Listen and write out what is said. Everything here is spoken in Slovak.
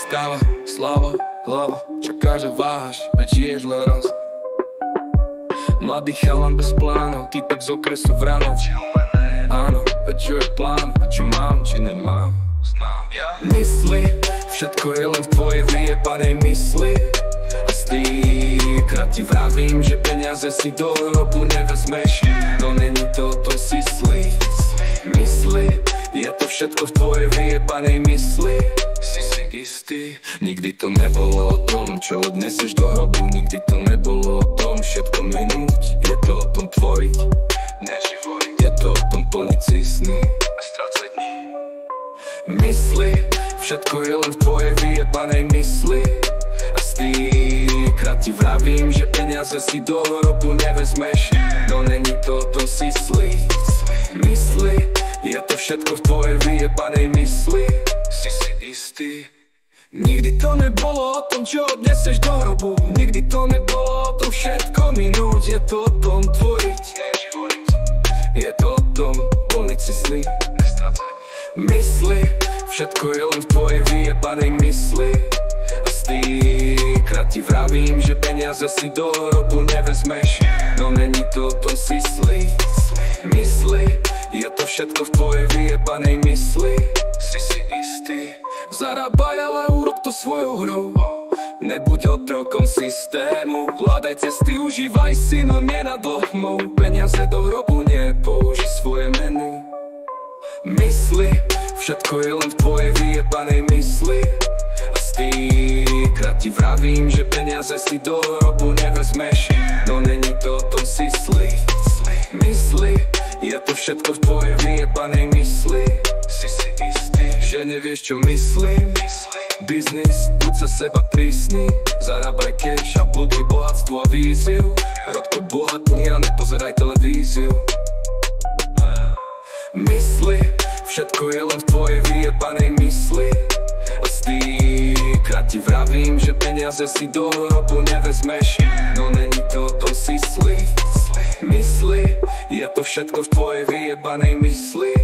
stáva, slava, hlava, čaká, že váhaš, veď žiješ len raz. Mladý chalan bez plánov, týpek z okresu Vranov. Áno, veď čo je plán, čo mám, či nemám. Mysli, všetko je len v tvojej vyjebanej mysli. A stýkrát ti vravím, že peniaze si do hrobu nevezmeš. No není to o tom sysli. Mysli, je to všetko v tvojej vyjebanej mysli. Si si istý, nikdy to nebolo o tom, čo odneseš do hrobu. Nikdy to nebolo o tom, všetko minúť. Je to o tom tvoriť, neživoriť. Je to o tom plniť si sny a strácať dní. Mysli, všetko je len v tvojej vyjebanej mysli. A stýkrát ti vravím, že peniaze si do hrobu nevezmeš. No není to o tom sysli. Mysli, je to všetko v tvojej vyjebanej mysli. Si si istý. Nikdy to nebolo o tom, čo odneseš do hrobu. Nikdy to nebolo o tom všetko minúť. Je to o tom tvoriť, neživoriť. Je to o tom plniť si sny. Mysli, všetko je len v tvojej vyjebanej mysli. A stýkrát ti vravím, že peniaze si do hrobu nevezmeš. No není to o tom sysli. Mysli, je to všetko v tvojej vyjebanej mysli. Si si istý. Zarábaj, ale urob to svojou hrou. Nebuď otrokom systému. Hľadaj cesty, užívaj si, no nie nad dlhmou. Peniaze do hrobu nepoužij svoje menu. Mysli, všetko je len v tvojej vyjebanej mysli. A stýkrát ti vravím, že peniaze si do hrobu nevezmeš. No není to o tom sysli. Mysli, je to všetko v tvojej vyjebanej mysli. Si si istý, že nevieš čo myslím. Biznis, buď sa seba prísni. Zarábaj cash a buduj bohatstvo a víziu. Rodko bohatný a nepozeraj televíziu. Mysli, všetko je len v tvojej vyjebanej mysli. A stýkrát ti vravím, že peniaze si do hrobu nevezmeš. No není to o tom sysli. Mysli, je to všetko v tvojej vyjebanej mysli.